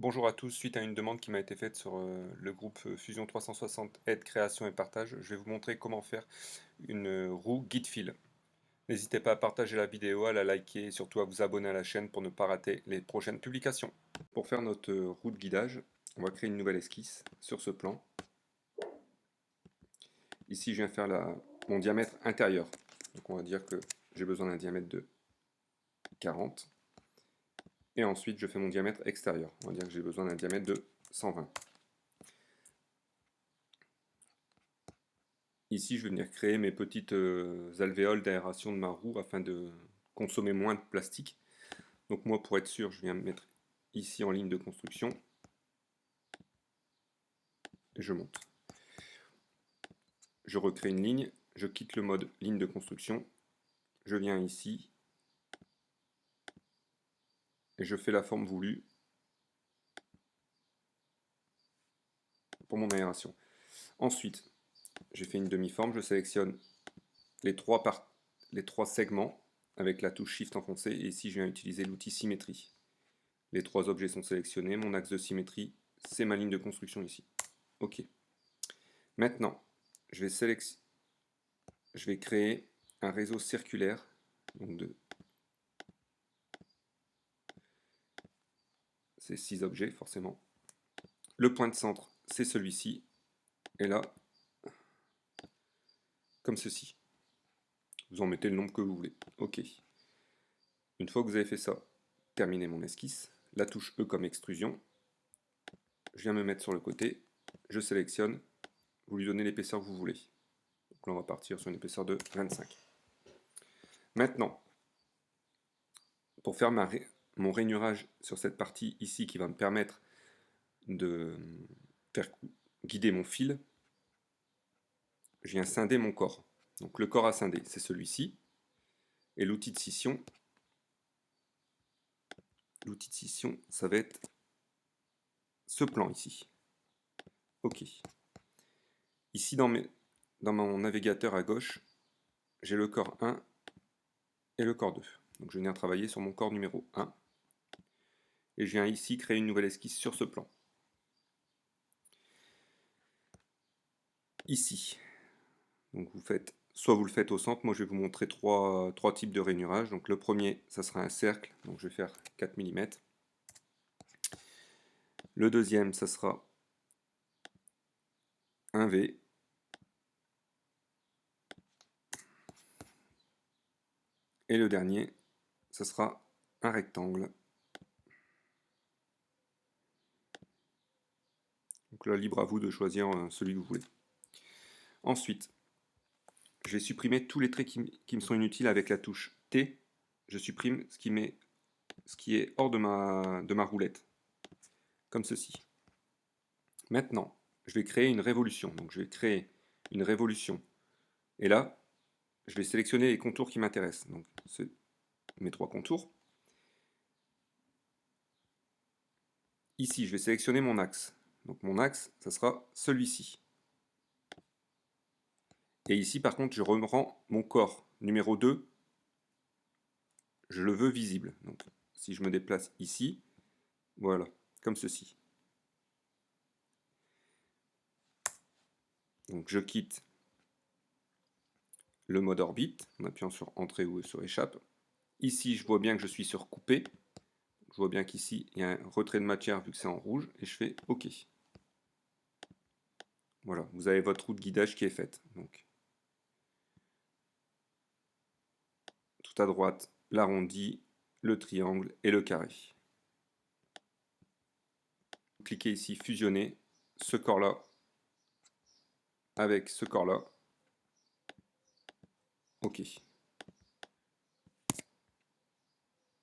Bonjour à tous, suite à une demande qui m'a été faite sur le groupe Fusion 360 aide, création et partage, je vais vous montrer comment faire une roue guide fil. N'hésitez pas à partager la vidéo, à la liker et surtout à vous abonner à la chaîne pour ne pas rater les prochaines publications. Pour faire notre roue de guidage, on va créer une nouvelle esquisse sur ce plan. Ici je viens faire mon diamètre intérieur, donc on va dire que j'ai besoin d'un diamètre de 40. Et ensuite je fais mon diamètre extérieur, on va dire que j'ai besoin d'un diamètre de 120. Ici, je vais venir créer mes petites alvéoles d'aération de ma roue afin de consommer moins de plastique. Donc moi, pour être sûr, je viens me mettre ici en ligne de construction. Et je monte. Je recrée une ligne, je quitte le mode ligne de construction. Je viens ici et je fais la forme voulue pour mon aération. Ensuite, j'ai fait une demi-forme, je sélectionne les trois segments avec la touche Shift enfoncée et ici je viens utiliser l'outil symétrie. Les trois objets sont sélectionnés, mon axe de symétrie, c'est ma ligne de construction ici. Ok. Maintenant, je vais créer un réseau circulaire, donc de ces 6 objets forcément. Le point de centre, c'est celui-ci, et là, comme ceci. Vous en mettez le nombre que vous voulez. Ok. Une fois que vous avez fait ça, terminez mon esquisse. La touche E comme extrusion. Je viens me mettre sur le côté, je sélectionne, vous lui donnez l'épaisseur que vous voulez. Donc là, on va partir sur une épaisseur de 25. Maintenant, pour faire mon rainurage sur cette partie ici qui va me permettre de faire guider mon fil, je viens scinder mon corps. Donc le corps à scinder, c'est celui-ci. Et l'outil de scission, ça va être ce plan ici. Ok. Ici dans mon navigateur à gauche, j'ai le corps 1 et le corps 2. Donc je viens travailler sur mon corps numéro 1. Et je viens ici créer une nouvelle esquisse sur ce plan. Ici. Donc soit vous le faites au centre, moi je vais vous montrer trois types de rainurage. Donc le premier, ça sera un cercle, donc je vais faire 4 mm. Le deuxième, ça sera un V. Et le dernier, ça sera un rectangle. Donc là, libre à vous de choisir celui que vous voulez. Ensuite, je vais supprimer tous les traits qui me sont inutiles avec la touche T. Je supprime ce qui est hors de ma roulette, comme ceci. Maintenant, je vais créer une révolution. Donc je vais créer une révolution. Et là, je vais sélectionner les contours qui m'intéressent. Donc mes trois contours. Ici, je vais sélectionner mon axe. Donc mon axe, ça sera celui-ci. Et ici, par contre, je rends mon corps numéro 2, je le veux visible. Donc si je me déplace ici, voilà, comme ceci. Donc je quitte le mode orbite en appuyant sur Entrée ou sur Échappe. Ici, je vois bien que je suis sur Couper. Je vois bien qu'ici, il y a un retrait de matière vu que c'est en rouge. Et je fais OK. Voilà, vous avez votre roue de guidage qui est faite. Donc, tout à droite, l'arrondi, le triangle et le carré. Cliquez ici Fusionner ce corps-là avec ce corps-là. OK.